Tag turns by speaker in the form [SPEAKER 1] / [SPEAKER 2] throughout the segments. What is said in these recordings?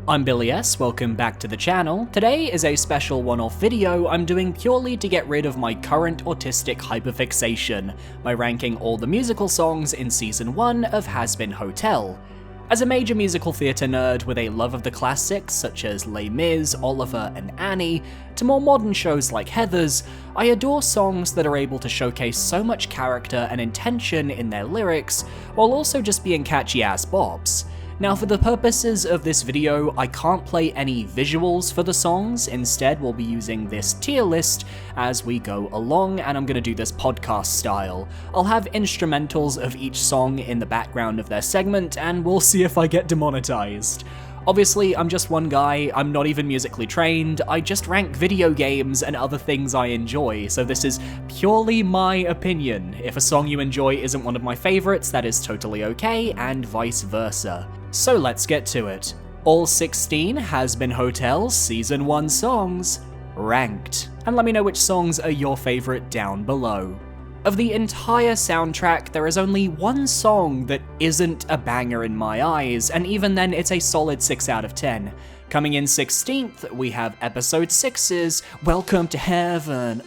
[SPEAKER 1] I'm Billy S, welcome back to the channel. Today is a special one-off video I'm doing purely to get rid of my current autistic hyperfixation by ranking all the musical songs in Season 1 of Hazbin Hotel. As a major musical theatre nerd with a love of the classics such as Les Mis, Oliver and Annie, to more modern shows like Heathers, I adore songs that are able to showcase so much character and intention in their lyrics, while also just being catchy ass bops. Now for the purposes of this video, I can't play any visuals for the songs, instead we'll be using this tier list as we go along, and I'm gonna do this podcast style. I'll have instrumentals of each song in the background of their segment, and we'll see if I get demonetized. Obviously, I'm just one guy, I'm not even musically trained, I just rank video games and other things I enjoy, so this is purely my opinion. If a song you enjoy isn't one of my favorites, that is totally okay, and vice versa. So let's get to it. All 16 Hazbin Hotel Season 1 songs, ranked. And let me know which songs are your favorite down below. Of the entire soundtrack, there is only one song that isn't a banger in my eyes, and even then it's a solid 6 out of 10. Coming in 16th, we have Episode 6's Welcome to Heaven,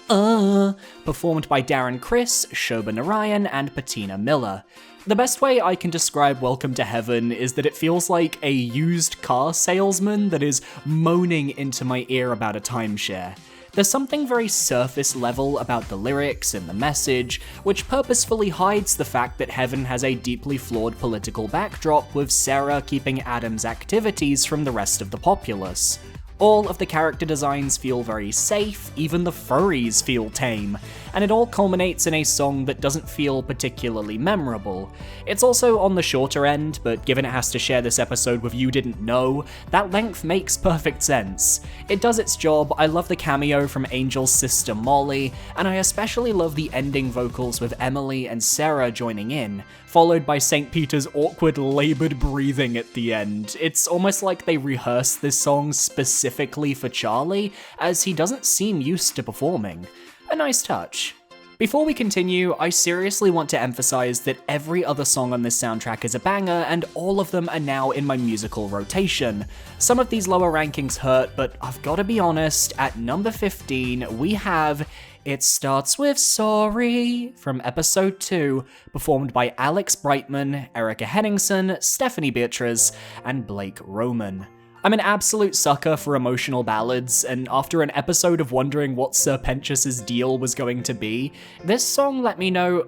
[SPEAKER 1] performed by Darren Criss, Shobha Narayan, and Patina Miller. The best way I can describe Welcome to Heaven is that it feels like a used car salesman that is moaning into my ear about a timeshare. There's something very surface level about the lyrics and the message, which purposefully hides the fact that Heaven has a deeply flawed political backdrop, with Sarah keeping Adam's activities from the rest of the populace. All of the character designs feel very safe, even the furries feel tame, and it all culminates in a song that doesn't feel particularly memorable. It's also on the shorter end, but given it has to share this episode with You Didn't Know, that length makes perfect sense. It does its job. I love the cameo from Angel's sister Molly, and I especially love the ending vocals with Emily and Sarah joining in, followed by St. Peter's awkward laboured breathing at the end. It's almost like they rehearsed this song specifically for Charlie, as he doesn't seem used to performing. A nice touch. Before we continue, I seriously want to emphasize that every other song on this soundtrack is a banger, and all of them are now in my musical rotation. Some of these lower rankings hurt, but I've gotta be honest, at number 15, we have It Starts With Sorry from Episode 2, performed by Alex Brightman, Erica Henningsen, Stephanie Beatriz, and Blake Roman. I'm an absolute sucker for emotional ballads, and after an episode of wondering what Sir Pentious' deal was going to be, this song let me know,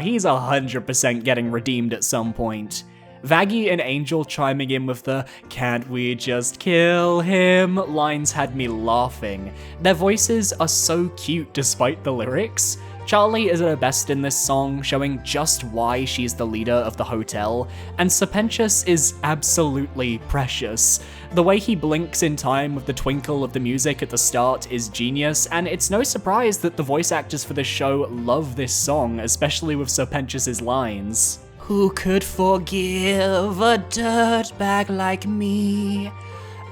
[SPEAKER 1] he's 100% getting redeemed at some point. Vaggie and Angel chiming in with the "can't we just kill him" lines had me laughing. Their voices are so cute despite the lyrics. Charlie is at her best in this song, showing just why she's the leader of the hotel, and Sir Pentious is absolutely precious. The way he blinks in time with the twinkle of the music at the start is genius, and it's no surprise that the voice actors for this show love this song, especially with Sir Pentious' lines. Who could forgive a dirtbag like me?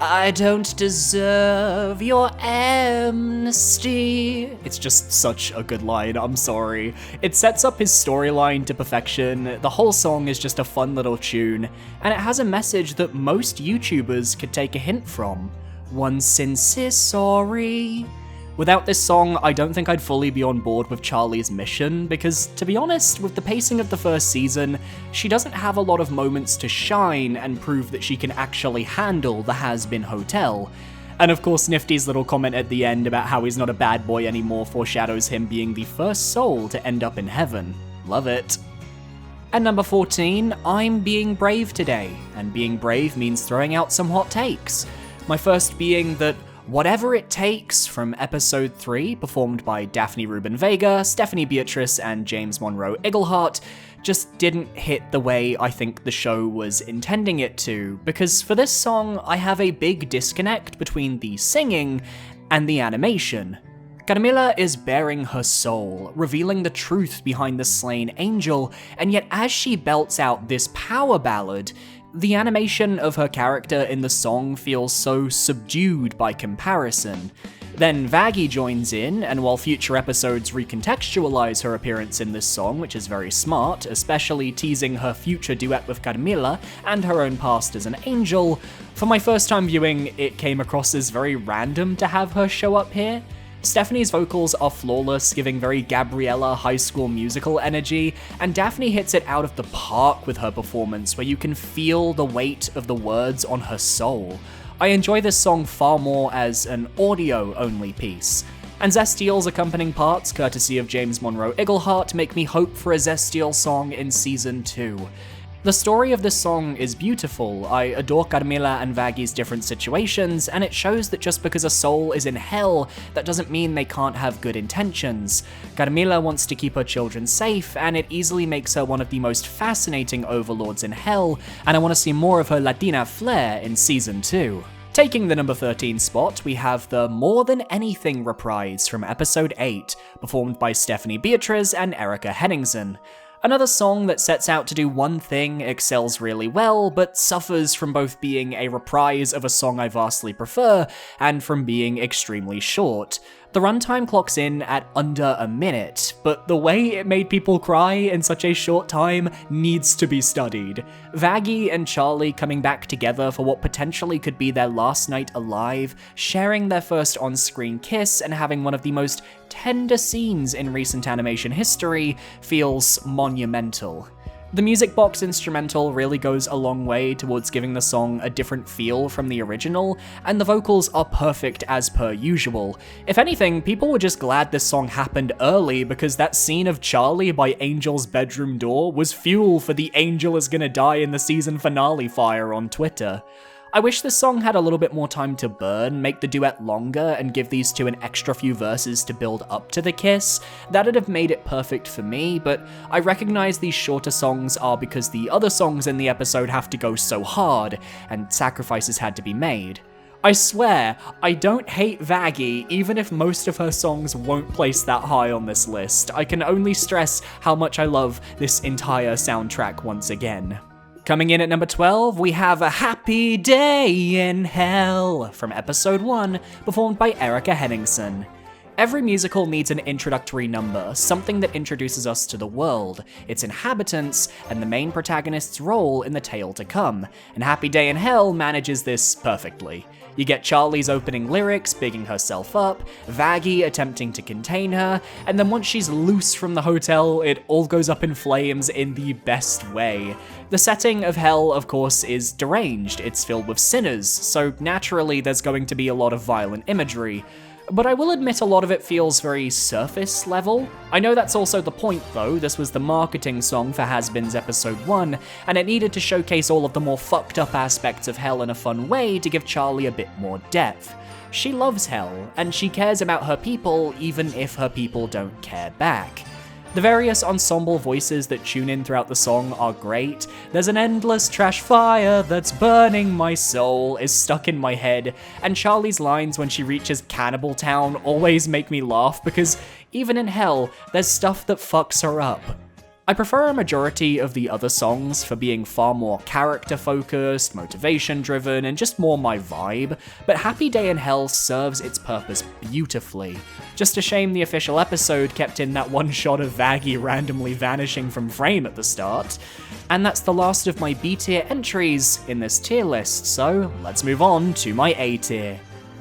[SPEAKER 1] I don't deserve your amnesty. It's just such a good line, I'm sorry. It sets up his storyline to perfection, the whole song is just a fun little tune, and it has a message that most YouTubers could take a hint from. One sincere sorry. Without this song, I don't think I'd fully be on board with Charlie's mission, because, to be honest, with the pacing of the first season, she doesn't have a lot of moments to shine and prove that she can actually handle the Hazbin Hotel. And of course, Nifty's little comment at the end about how he's not a bad boy anymore foreshadows him being the first soul to end up in heaven. Love it. At number 14, I'm being brave today, and being brave means throwing out some hot takes. My first being that Whatever It Takes from Episode 3, performed by Daphne Rubin Vega, Stephanie Beatriz, and James Monroe Iglehart, just didn't hit the way I think the show was intending it to, because for this song, I have a big disconnect between the singing and the animation. Carmilla is baring her soul, revealing the truth behind the slain angel, and yet as she belts out this power ballad, the animation of her character in the song feels so subdued by comparison. Then Vaggie joins in, and while future episodes recontextualize her appearance in this song, which is very smart, especially teasing her future duet with Carmilla and her own past as an angel, for my first time viewing, it came across as very random to have her show up here. Stephanie's vocals are flawless, giving very Gabriella High School Musical energy, and Daphne hits it out of the park with her performance, where you can feel the weight of the words on her soul. I enjoy this song far more as an audio-only piece. And Zestial's accompanying parts, courtesy of James Monroe Iglehart, make me hope for a Zestial song in Season 2. The story of this song is beautiful. I adore Carmilla and Vaggie's different situations, and it shows that just because a soul is in hell, that doesn't mean they can't have good intentions. Carmilla wants to keep her children safe, and it easily makes her one of the most fascinating overlords in hell, and I want to see more of her Latina flair in Season 2. Taking the number 13 spot, we have the More Than Anything reprise from episode 8, performed by Stephanie Beatriz and Erica Henningsen. Another song that sets out to do one thing, excels really well, but suffers from both being a reprise of a song I vastly prefer, and from being extremely short. The runtime clocks in at under a minute, but the way it made people cry in such a short time needs to be studied. Vaggie and Charlie coming back together for what potentially could be their last night alive, sharing their first on-screen kiss, and having one of the most tender scenes in recent animation history feels monumental. The music box instrumental really goes a long way towards giving the song a different feel from the original, and the vocals are perfect as per usual. If anything, people were just glad this song happened early, because that scene of Charlie by Angel's bedroom door was fuel for the Angel is gonna die in the season finale fire on Twitter. I wish this song had a little bit more time to burn, make the duet longer, and give these two an extra few verses to build up to the kiss. That'd have made it perfect for me, but I recognize these shorter songs are because the other songs in the episode have to go so hard, and sacrifices had to be made. I swear, I don't hate Vaggie, even if most of her songs won't place that high on this list. I can only stress how much I love this entire soundtrack once again. Coming in at number 12, we have A Happy Day in Hell from episode 1, performed by Erica Henningsen. Every musical needs an introductory number, something that introduces us to the world, its inhabitants, and the main protagonist's role in the tale to come, and Happy Day in Hell manages this perfectly. You get Charlie's opening lyrics bigging herself up, Vaggie attempting to contain her, and then once she's loose from the hotel, it all goes up in flames in the best way. The setting of hell, of course, is deranged. It's filled with sinners, so naturally there's going to be a lot of violent imagery. But I will admit a lot of it feels very surface level. I know that's also the point though, this was the marketing song for Hazbin's episode 1, and it needed to showcase all of the more fucked up aspects of hell in a fun way to give Charlie a bit more depth. She loves hell, and she cares about her people even if her people don't care back. The various ensemble voices that tune in throughout the song are great. There's an endless trash fire that's burning my soul is stuck in my head, and Charlie's lines when she reaches Cannibal Town always make me laugh because even in hell, there's stuff that fucks her up. I prefer a majority of the other songs for being far more character-focused, motivation-driven, and just more my vibe, but Happy Day in Hell serves its purpose beautifully. Just a shame the official episode kept in that one shot of Vaggie randomly vanishing from frame at the start. And that's the last of my B-tier entries in this tier list, so let's move on to my A-tier.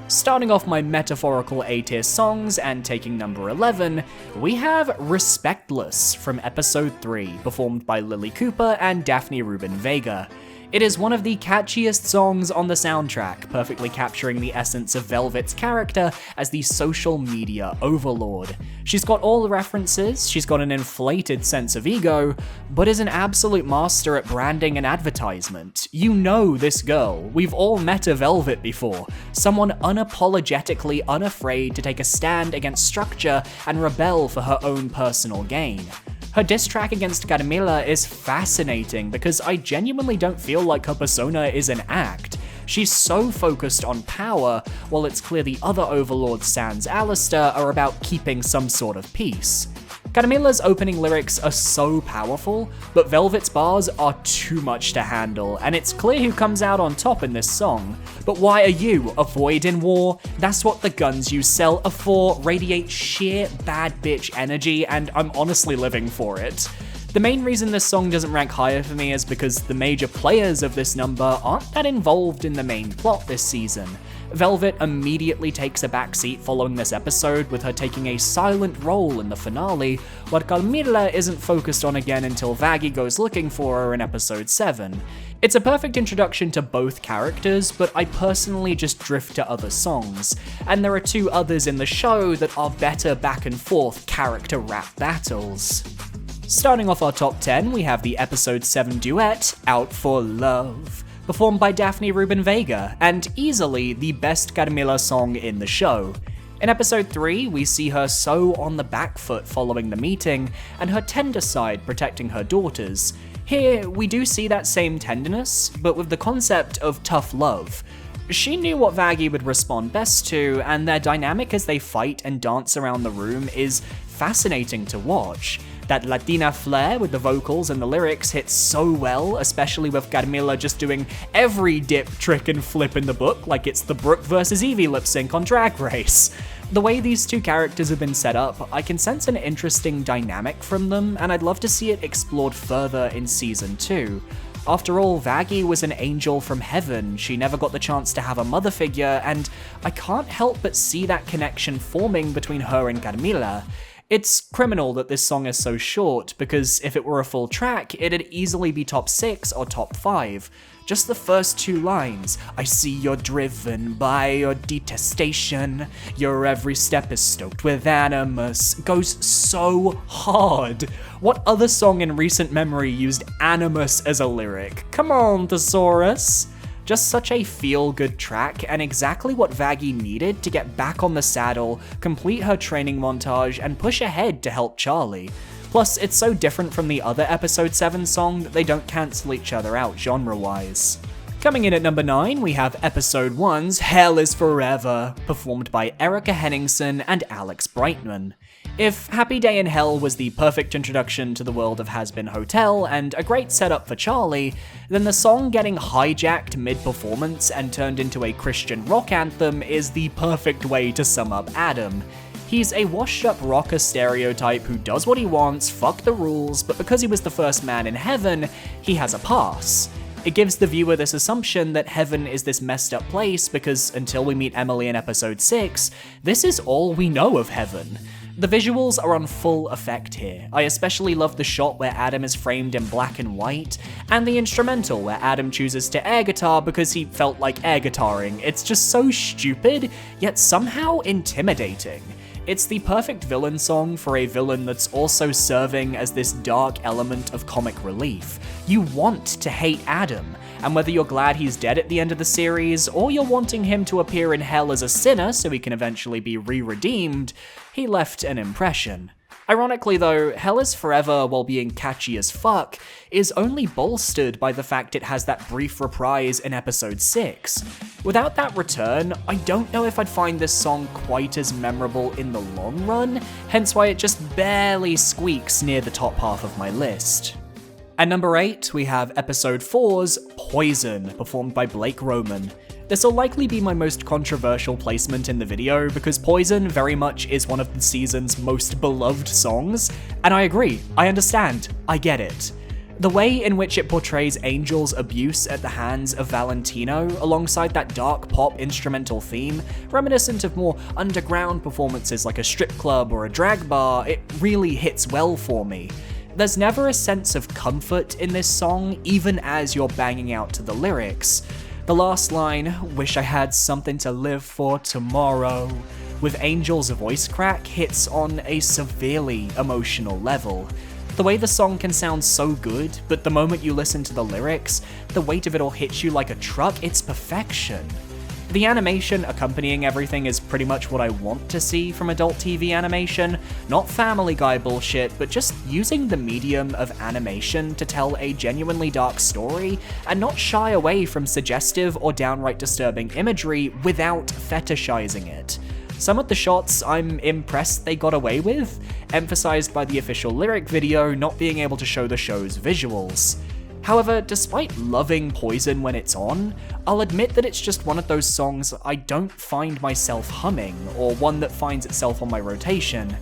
[SPEAKER 1] Starting off my metaphorical A-tier songs and taking number 11, we have Respectless from episode 3, performed by Lily Cooper and Daphne Rubin Vega. It is one of the catchiest songs on the soundtrack, perfectly capturing the essence of Velvet's character as the social media overlord. She's got all the references, she's got an inflated sense of ego, but is an absolute master at branding and advertisement. You know this girl, we've all met a Velvet before, someone unapologetically unafraid to take a stand against structure and rebel for her own personal gain. Her diss track against Carmilla is fascinating because I genuinely don't feel like her persona is an act. She's so focused on power, while it's clear the other overlords sans Alistair are about keeping some sort of peace. Carmilla's opening lyrics are so powerful, but Velvet's bars are too much to handle, and it's clear who comes out on top in this song. But why are you avoiding war? That's what the guns you sell are for, radiate sheer bad bitch energy, and I'm honestly living for it. The main reason this song doesn't rank higher for me is because the major players of this number aren't that involved in the main plot this season. Velvet immediately takes a backseat following this episode, with her taking a silent role in the finale, what Carmilla isn't focused on again until Vaggie goes looking for her in episode 7. It's a perfect introduction to both characters, but I personally just drift to other songs, and there are 2 others in the show that are better back and forth character rap battles. Starting off our top 10, we have the episode 7 duet, Out for Love, performed by Daphne Rubin Vega, and easily the best Carmilla song in the show. In episode 3, we see her so on the back foot following the meeting, and her tender side protecting her daughters. Here, we do see that same tenderness, but with the concept of tough love. She knew what Vaggie would respond best to, and their dynamic as they fight and dance around the room is fascinating to watch. That Latina flair with the vocals and the lyrics hits so well, especially with Carmilla just doing every dip, trick, and flip in the book like it's the Brooke vs. Evie lip sync on Drag Race. The way these 2 characters have been set up, I can sense an interesting dynamic from them, and I'd love to see it explored further in season 2. After all, Vaggie was an angel from heaven, she never got the chance to have a mother figure, and I can't help but see that connection forming between her and Carmilla. It's criminal that this song is so short, because if it were a full track, it'd easily be top 6 or top 5. Just the first 2 lines, I see you're driven by your detestation, your every step is stoked with animus, goes so hard. What other song in recent memory used animus as a lyric? Come on, Thesaurus! Just such a feel-good track, and exactly what Vaggie needed to get back on the saddle, complete her training montage, and push ahead to help Charlie. Plus, it's so different from the other episode 7 song that they don't cancel each other out genre-wise. Coming in at number 9, we have episode 1's Hell is Forever, performed by Erica Henningsen and Alex Brightman. If Happy Day in Hell was the perfect introduction to the world of Hazbin Hotel and a great setup for Charlie, then the song getting hijacked mid-performance and turned into a Christian rock anthem is the perfect way to sum up Adam. He's a washed-up rocker stereotype who does what he wants, fuck the rules, but because he was the first man in heaven, he has a pass. It gives the viewer this assumption that heaven is this messed up place because until we meet Emily in episode 6, this is all we know of heaven. The visuals are on full effect here. I especially love the shot where Adam is framed in black and white, and the instrumental where Adam chooses to air guitar because he felt like air guitaring. It's just so stupid, yet somehow intimidating. It's the perfect villain song for a villain that's also serving as this dark element of comic relief. You want to hate Adam, and whether you're glad he's dead at the end of the series, or you're wanting him to appear in hell as a sinner so he can eventually be re-redeemed, he left an impression. Ironically though, Hell is Forever, while being catchy as fuck, is only bolstered by the fact it has that brief reprise in episode 6. Without that return, I don't know if I'd find this song quite as memorable in the long run, hence why it just barely squeaks near the top half of my list. At number 8, we have episode 4's Poison, performed by Blake Roman. This will likely be my most controversial placement in the video because Poison very much is one of the season's most beloved songs, and I agree, I understand, I get it. The way in which it portrays Angel's abuse at the hands of Valentino, alongside that dark pop instrumental theme, reminiscent of more underground performances like a strip club or a drag bar, it really hits well for me. There's never a sense of comfort in this song, even as you're banging out to the lyrics. The last line, wish I had something to live for tomorrow, with Angel's voice crack hits on a severely emotional level. The way the song can sound so good, but the moment you listen to the lyrics, the weight of it all hits you like a truck, it's perfection. The animation accompanying everything is pretty much what I want to see from adult TV animation, not Family Guy bullshit, but just using the medium of animation to tell a genuinely dark story, and not shy away from suggestive or downright disturbing imagery without fetishizing it. Some of the shots I'm impressed they got away with, emphasized by the official lyric video not being able to show the show's visuals. However, despite loving Poison when it's on, I'll admit that it's just one of those songs I don't find myself humming, or one that finds itself on my rotation.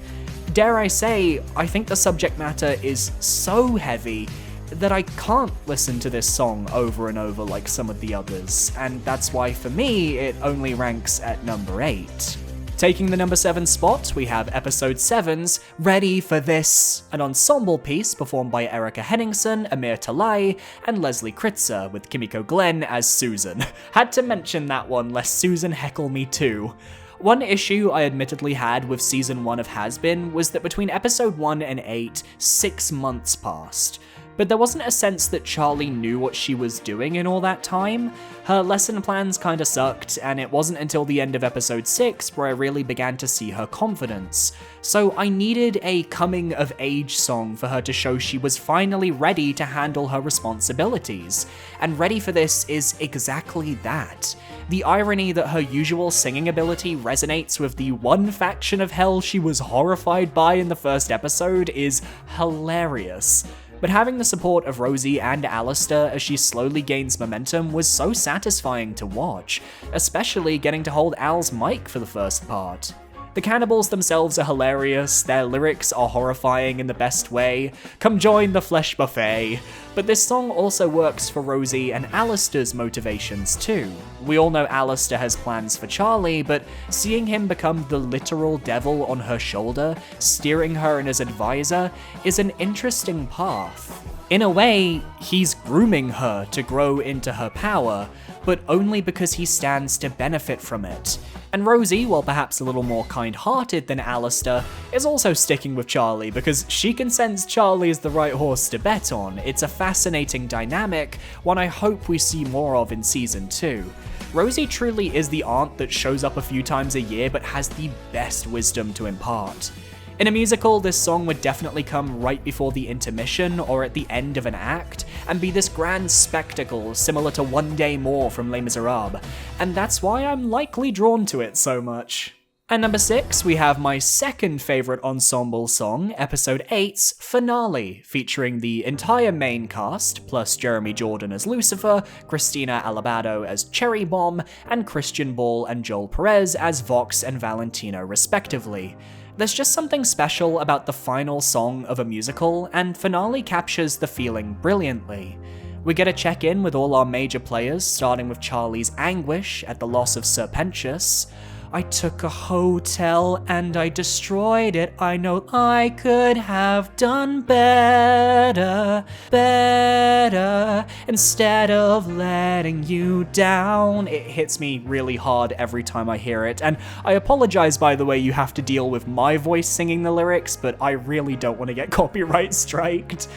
[SPEAKER 1] Dare I say, I think the subject matter is so heavy that I can't listen to this song over and over like some of the others, and that's why for me it only ranks at number 8. Taking the number 7 spot, we have episode 7's Ready for This, an ensemble piece performed by Erica Henningsen, Amir Talai, and Leslie Kritzer, with Kimiko Glenn as Susan. Had to mention that one lest Susan heckle me too. One issue I admittedly had with season 1 of Hazbin was that between episode 1 and 8, 6 months passed. But there wasn't a sense that Charlie knew what she was doing in all that time. Her lesson plans kinda sucked, and it wasn't until the end of episode 6 where I really began to see her confidence. So I needed a coming-of-age song for her to show she was finally ready to handle her responsibilities. And Ready for This is exactly that. The irony that her usual singing ability resonates with the one faction of hell she was horrified by in the first episode is hilarious. But having the support of Rosie and Alistair as she slowly gains momentum was so satisfying to watch, especially getting to hold Al's mic for the first part. The cannibals themselves are hilarious, their lyrics are horrifying in the best way, come join the flesh buffet, but this song also works for Rosie and Alistair's motivations too. We all know Alistair has plans for Charlie, but seeing him become the literal devil on her shoulder, steering her in his advisor, is an interesting path. In a way, he's grooming her to grow into her power, but only because he stands to benefit from it. And Rosie, while perhaps a little more kind-hearted than Alistair, is also sticking with Charlie because she can sense Charlie is the right horse to bet on. It's a fascinating dynamic, one I hope we see more of in season 2. Rosie truly is the aunt that shows up a few times a year but has the best wisdom to impart. In a musical, this song would definitely come right before the intermission or at the end of an act, and be this grand spectacle similar to One Day More from Les Miserables, and that's why I'm likely drawn to it so much. At number 6, we have my second favourite ensemble song, episode 8's Finale, featuring the entire main cast, plus Jeremy Jordan as Lucifer, Christina Alabado as Cherry Bomb, and Christian Ball and Joel Perez as Vox and Valentino respectively. There's just something special about the final song of a musical, and Finale captures the feeling brilliantly. We get a check-in with all our major players, starting with Charlie's anguish at the loss of Sir Pentious. I took a hotel and I destroyed it. I know I could have done better, instead of letting you down. It hits me really hard every time I hear it, and I apologize by the way you have to deal with my voice singing the lyrics, but I really don't want to get copyright striked.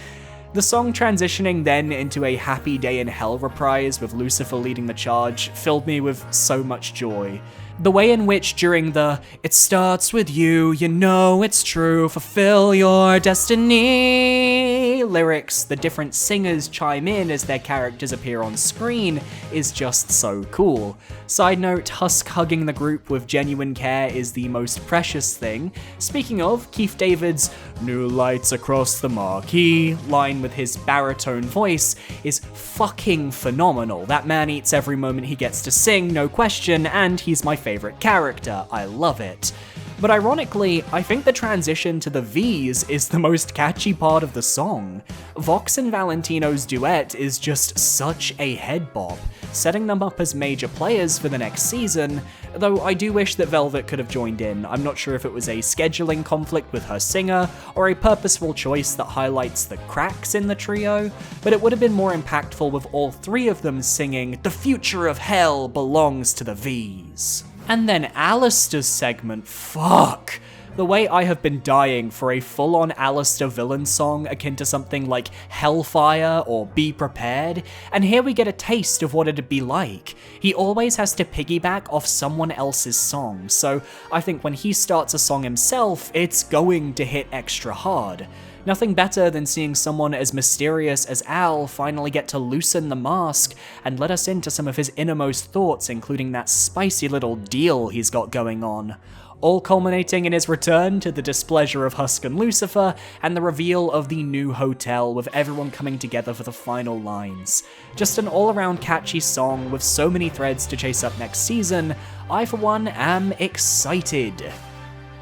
[SPEAKER 1] The song transitioning then into a Happy Day in Hell reprise with Lucifer leading the charge filled me with so much joy. The way in which during the "it starts with you, you know it's true, fulfill your destiny" lyrics, the different singers chime in as their characters appear on screen is just so cool. Side note, Husk hugging the group with genuine care is the most precious thing. Speaking of, Keith David's "new lights across the marquee" line with his baritone voice is fucking phenomenal. That man eats every moment he gets to sing, no question, and he's my favorite character. I love it. But ironically, I think the transition to the V's is the most catchy part of the song. Vox and Valentino's duet is just such a head bop, setting them up as major players for the next season, though I do wish that Velvet could have joined in. I'm not sure if it was a scheduling conflict with her singer, or a purposeful choice that highlights the cracks in the trio, but it would have been more impactful with all three of them singing "The future of hell belongs to the V's." And then Alistair's segment, fuck! The way I have been dying for a full-on Alistair villain song akin to something like Hellfire or Be Prepared, and here we get a taste of what it'd be like. He always has to piggyback off someone else's song, so I think when he starts a song himself, it's going to hit extra hard. Nothing better than seeing someone as mysterious as Al finally get to loosen the mask and let us into some of his innermost thoughts, including that spicy little deal he's got going on. all culminating in his return to the displeasure of Husk and Lucifer, and the reveal of the new hotel with everyone coming together for the final lines. Just an all-around catchy song with so many threads to chase up next season. I, for one, am excited.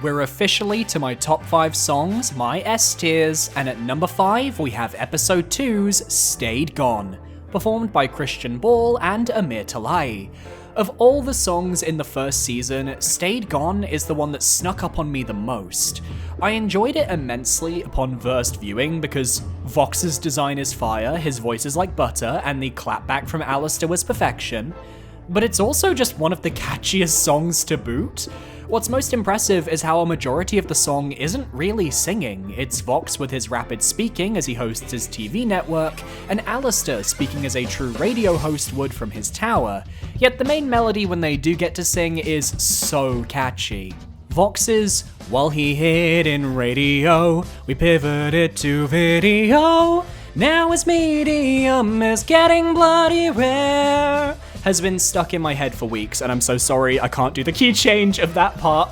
[SPEAKER 1] We're officially to my top 5 songs, my S tiers, and at number 5 we have episode 2's Stayed Gone, performed by Christian Ball and Amir Talai. Of all the songs in the first season, Stayed Gone is the one that snuck up on me the most. I enjoyed it immensely upon first viewing because Vox's design is fire, his voice is like butter, and the clapback from Alistair was perfection. But it's also just one of the catchiest songs to boot. What's most impressive is how a majority of the song isn't really singing. It's Vox with his rapid speaking as he hosts his TV network, and Alistair speaking as a true radio host would from his tower. Yet the main melody when they do get to sing is so catchy. Vox's, while he hid in radio, we pivoted to video. Now his medium is getting bloody rare, has been stuck in my head for weeks, and I'm so sorry I can't do the key change of that part.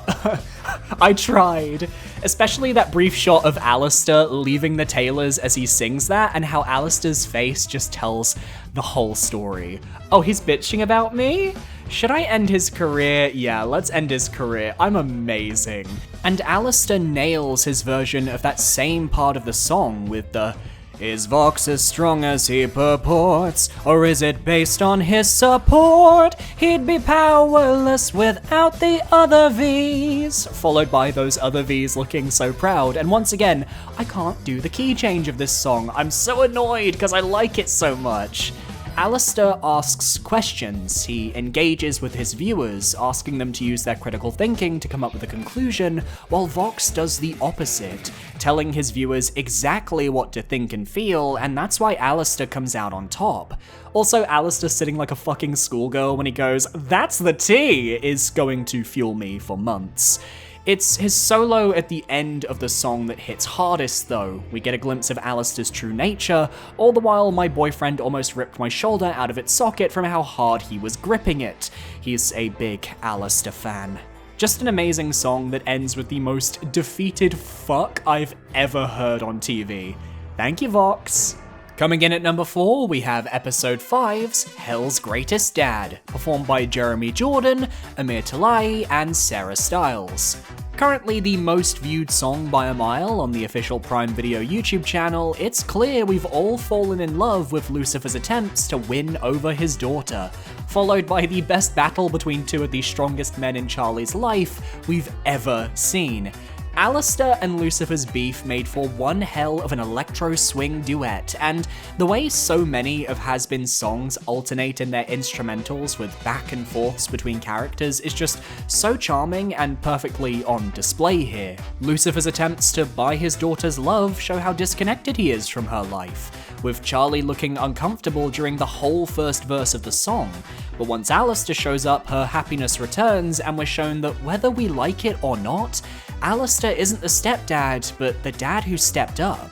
[SPEAKER 1] I tried. Especially that brief shot of Alistair leaving the tailors as he sings that, and how Alistair's face just tells the whole story. Oh, he's bitching about me? Should I end his career? Yeah, let's end his career. I'm amazing. And Alistair nails his version of that same part of the song with the "Is Vox as strong as he purports, or is it based on his support? He'd be powerless without the other V's," followed by those other V's looking so proud. And once again, I can't do the key change of this song. I'm so annoyed because I like it so much. Alistair asks questions. He engages with his viewers, asking them to use their critical thinking to come up with a conclusion, while Vox does the opposite, telling his viewers exactly what to think and feel, and that's why Alistair comes out on top. Also, Alistair sitting like a fucking schoolgirl when he goes, "That's the tea," is going to fuel me for months. It's his solo at the end of the song that hits hardest though. We get a glimpse of Alistair's true nature, all the while my boyfriend almost ripped my shoulder out of its socket from how hard he was gripping it. He's a big Alistair fan. Just an amazing song that ends with the most defeated fuck I've ever heard on TV. Thank you, Vox. Coming in at number 4, we have episode 5's Hell's Greatest Dad, performed by Jeremy Jordan, Amir Talai, and Sarah Styles. Currently the most viewed song by a mile on the official Prime Video YouTube channel, it's clear we've all fallen in love with Lucifer's attempts to win over his daughter, followed by the best battle between two of the strongest men in Charlie's life we've ever seen. Alistair and Lucifer's beef made for one hell of an electro swing duet, and the way so many of Hazbin's songs alternate in their instrumentals with back and forths between characters is just so charming and perfectly on display here. Lucifer's attempts to buy his daughter's love show how disconnected he is from her life, with Charlie looking uncomfortable during the whole first verse of the song. But once Alistair shows up, her happiness returns, and we're shown that whether we like it or not, Alistair isn't the stepdad, but the dad who stepped up.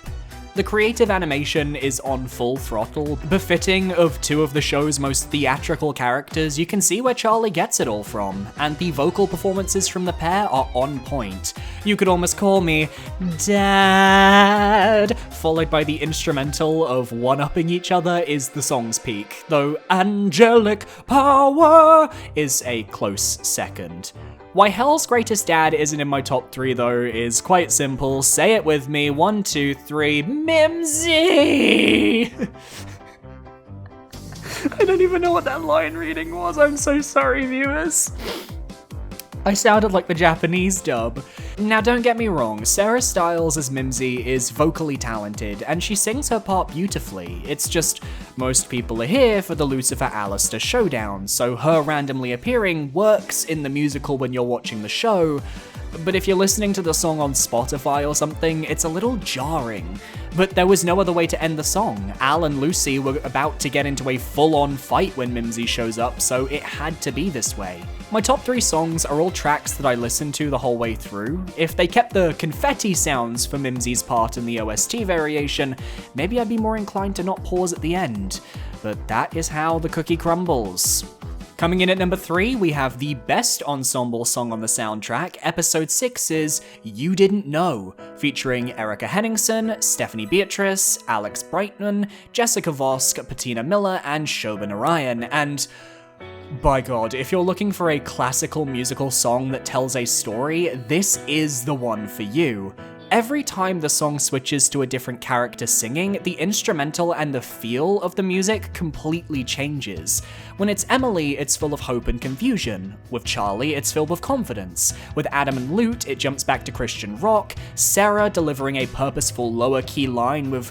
[SPEAKER 1] The creative animation is on full throttle, befitting of two of the show's most theatrical characters. You can see where Charlie gets it all from, and the vocal performances from the pair are on point. You could almost call me Dad, followed by the instrumental of one-upping each other is the song's peak, though Angelic Power is a close second. Why Hell's Greatest Dad isn't in my top 3 though is quite simple. Say it with me, 1, 2, 3, Mimsy! I don't even know what that line reading was, I'm so sorry viewers. I sounded like the Japanese dub. Now don't get me wrong, Sarah Styles as Mimsy is vocally talented, and she sings her part beautifully. It's just, most people are here for the Lucifer-Alistair showdown, so her randomly appearing works in the musical when you're watching the show, but if you're listening to the song on Spotify or something, it's a little jarring. But there was no other way to end the song. Al and Lucy were about to get into a full-on fight when Mimsy shows up, so it had to be this way. My top 3 songs are all tracks that I listened to the whole way through. If they kept the confetti sounds for Mimsy's part in the OST variation, maybe I'd be more inclined to not pause at the end. But that is how the cookie crumbles. Coming in at number 3, we have the best ensemble song on the soundtrack. Episode 6's You Didn't Know, featuring Erica Henningsen, Stephanie Beatrice, Alex Brightman, Jessica Vosk, Patina Miller, and Shobha Narayan. And by God, if you're looking for a classical musical song that tells a story, this is the one for you. Every time the song switches to a different character singing, the instrumental and the feel of the music completely changes. When it's Emily, it's full of hope and confusion. With Charlie, it's filled with confidence. With Adam and Lute, it jumps back to Christian rock. Sarah delivering a purposeful lower key line with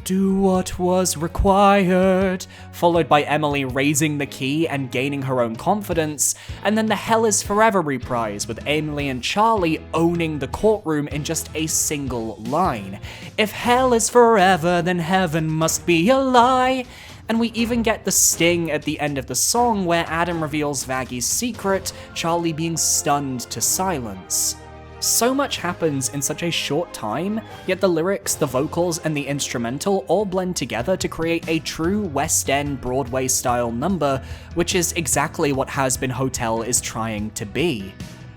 [SPEAKER 1] "Do what was required," followed by Emily raising the key and gaining her own confidence, and then the Hell is Forever reprise with Emily and Charlie owning the courtroom in just a single line. "If hell is forever, then heaven must be a lie." And we even get the sting at the end of the song where Adam reveals Vaggie's secret, Charlie being stunned to silence. So much happens in such a short time, yet the lyrics, the vocals, and the instrumental all blend together to create a true West End Broadway-style number, which is exactly what Hazbin Hotel is trying to be.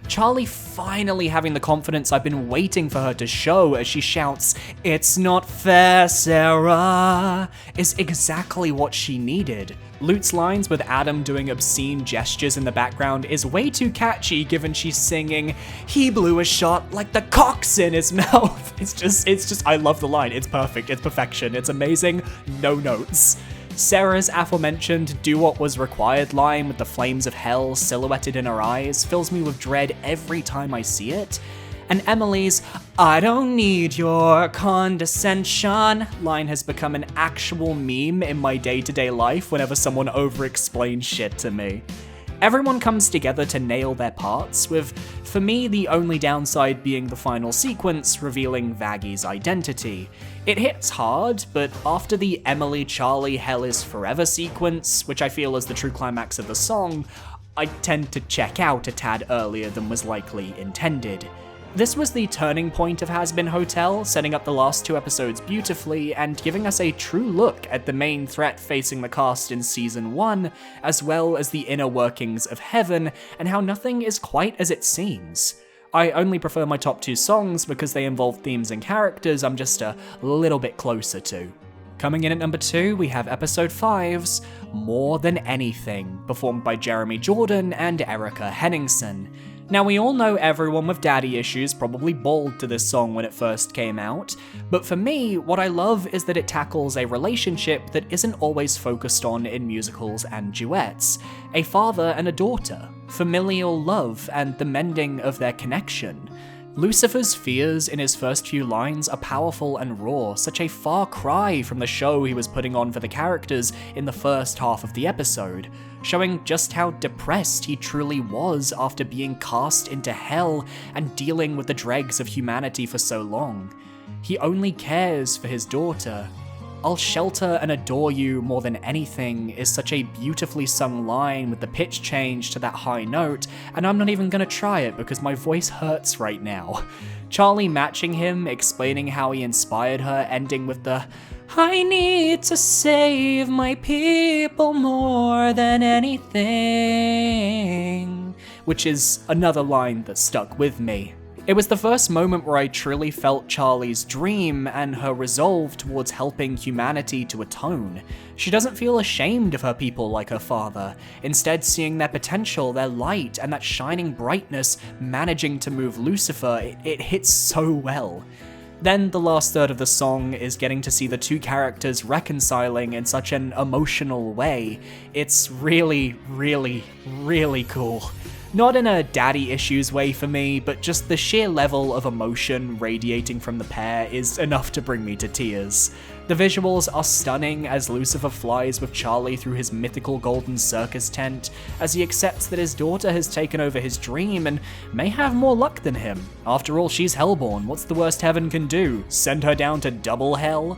[SPEAKER 1] Charlie finally having the confidence I've been waiting for her to show as she shouts, "It's not fair, Sarah," is exactly what she needed. Lute's lines with Adam doing obscene gestures in the background is way too catchy given she's singing, "He blew a shot like the cock's in his mouth." It's just, I love the line. It's perfect, it's perfection, it's amazing, no notes. Sarah's aforementioned "do what was required" line with the flames of hell silhouetted in her eyes fills me with dread every time I see it. And Emily's "I don't need your condescension" line has become an actual meme in my day-to-day life whenever someone over-explains shit to me. Everyone comes together to nail their parts, with, for me, the only downside being the final sequence revealing Vaggie's identity. It hits hard, but after the Emily, Charlie, Hell is Forever sequence, which I feel is the true climax of the song, I tend to check out a tad earlier than was likely intended. This was the turning point of Hazbin Hotel, setting up the last 2 episodes beautifully and giving us a true look at the main threat facing the cast in Season 1, as well as the inner workings of Heaven and how nothing is quite as it seems. I only prefer my top 2 songs because they involve themes and characters I'm just a little bit closer to. Coming in at number 2, we have episode 5's More Than Anything, performed by Jeremy Jordan and Erica Henningsen. Now, we all know everyone with daddy issues probably bawled to this song when it first came out, but for me, what I love is that it tackles a relationship that isn't always focused on in musicals and duets. A father and a daughter, familial love, and the mending of their connection. Lucifer's fears in his first few lines are powerful and raw, such a far cry from the show he was putting on for the characters in the first half of the episode, showing just how depressed he truly was after being cast into hell and dealing with the dregs of humanity for so long. He only cares for his daughter. "I'll shelter and adore you more than anything" is such a beautifully sung line with the pitch change to that high note, and I'm not even gonna try it because my voice hurts right now. Charlie matching him, explaining how he inspired her, ending with the "I need to save my people more than anything," which is another line that stuck with me. It was the first moment where I truly felt Charlie's dream and her resolve towards helping humanity to atone. She doesn't feel ashamed of her people like her father, instead seeing their potential, their light, and that shining brightness managing to move Lucifer. It hits so well. Then the last third of the song is getting to see the 2 characters reconciling in such an emotional way. It's really, really, really cool. Not in a daddy issues way for me, but just the sheer level of emotion radiating from the pair is enough to bring me to tears. The visuals are stunning as Lucifer flies with Charlie through his mythical golden circus tent, as he accepts that his daughter has taken over his dream and may have more luck than him. After all, she's hellborn. What's the worst heaven can do? Send her down to double hell?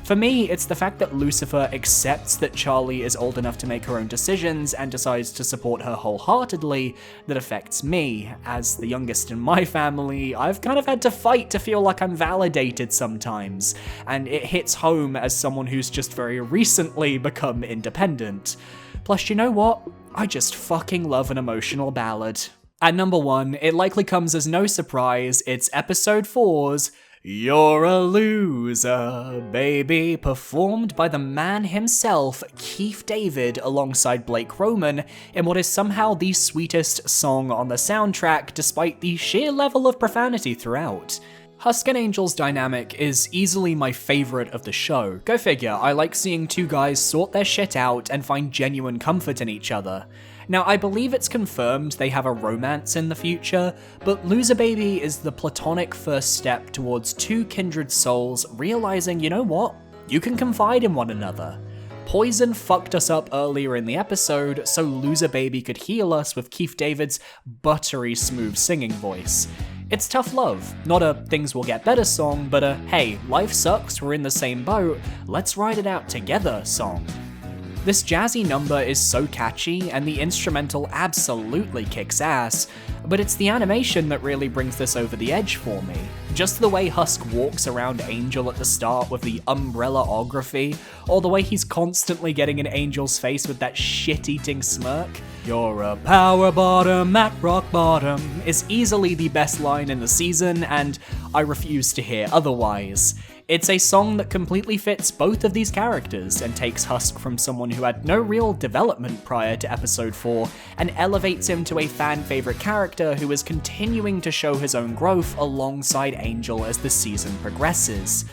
[SPEAKER 1] For me, it's the fact that Lucifer accepts that Charlie is old enough to make her own decisions and decides to support her wholeheartedly that affects me. As the youngest in my family, I've kind of had to fight to feel like I'm validated sometimes, and it hits home as someone who's just very recently become independent. Plus, you know what? I just fucking love an emotional ballad. At number 1, it likely comes as no surprise, it's episode 4's You're a Loser, Baby, performed by the man himself, Keith David, alongside Blake Roman, in what is somehow the sweetest song on the soundtrack, despite the sheer level of profanity throughout. Husk and Angel's dynamic is easily my favourite of the show. Go figure, I like seeing two guys sort their shit out and find genuine comfort in each other. Now, I believe it's confirmed they have a romance in the future, but Loser Baby is the platonic first step towards two kindred souls realizing, you know what? You can confide in one another. Poison fucked us up earlier in the episode, so Loser Baby could heal us with Keith David's buttery smooth singing voice. It's tough love, not a things will get better song, but a hey, life sucks, we're in the same boat, let's ride it out together song. This jazzy number is so catchy, and the instrumental absolutely kicks ass, but it's the animation that really brings this over the edge for me. Just the way Husk walks around Angel at the start with the umbrella-ography, or the way he's constantly getting in Angel's face with that shit-eating smirk. You're a power bottom at rock bottom is easily the best line in the season, and I refuse to hear otherwise. It's a song that completely fits both of these characters and takes Husk from someone who had no real development prior to episode 4 and elevates him to a fan-favorite character who is continuing to show his own growth alongside Angel as the season progresses.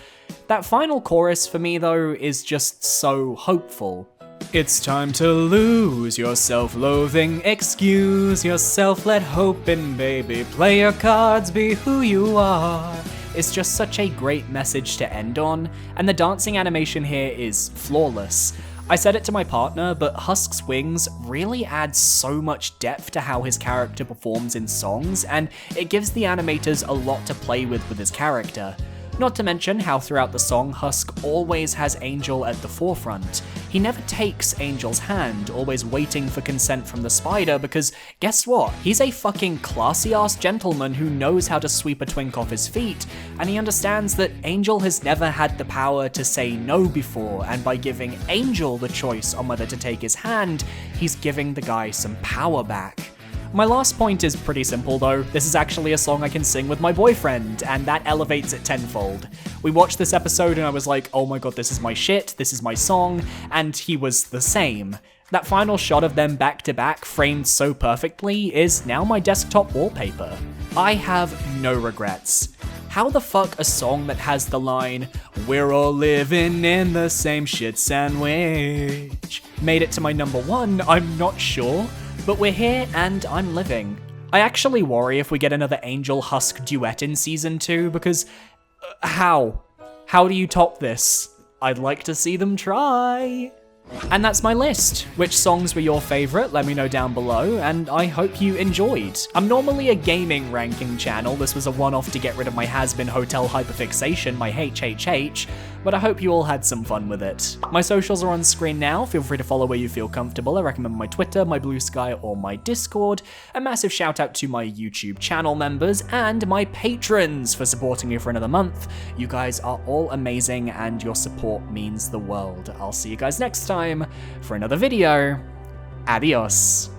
[SPEAKER 1] That final chorus for me though is just so hopeful. It's time to lose your self-loathing, excuse yourself, let hope in, baby, play your cards, be who you are. It's just such a great message to end on, and the dancing animation here is flawless. I said it to my partner, but Husk's wings really add so much depth to how his character performs in songs, and it gives the animators a lot to play with his character. Not to mention how throughout the song, Husk always has Angel at the forefront. He never takes Angel's hand, always waiting for consent from the spider, because guess what? He's a fucking classy-ass gentleman who knows how to sweep a twink off his feet, and he understands that Angel has never had the power to say no before, and by giving Angel the choice on whether to take his hand, he's giving the guy some power back. My last point is pretty simple though, this is actually a song I can sing with my boyfriend, and that elevates it tenfold. We watched this episode and I was like, oh my god, this is my shit, this is my song, and he was the same. That final shot of them back to back, framed so perfectly, is now my desktop wallpaper. I have no regrets. How the fuck a song that has the line, we're all living in the same shit sandwich, made it to my number 1, I'm not sure. But we're here and I'm living. I actually worry if we get another Angel Husk duet in season 2 because how? How do you top this? I'd like to see them try. And that's my list. Which songs were your favourite? Let me know down below, and I hope you enjoyed. I'm normally a gaming ranking channel, this was a one-off to get rid of my Hazbin Hotel hyperfixation, my HHH, but I hope you all had some fun with it. My socials are on screen now, feel free to follow where you feel comfortable. I recommend my Twitter, my Blue Sky, or my Discord. A massive shout out to my YouTube channel members and my patrons for supporting me for another month. You guys are all amazing and your support means the world. I'll see you guys next time for another video. Adios.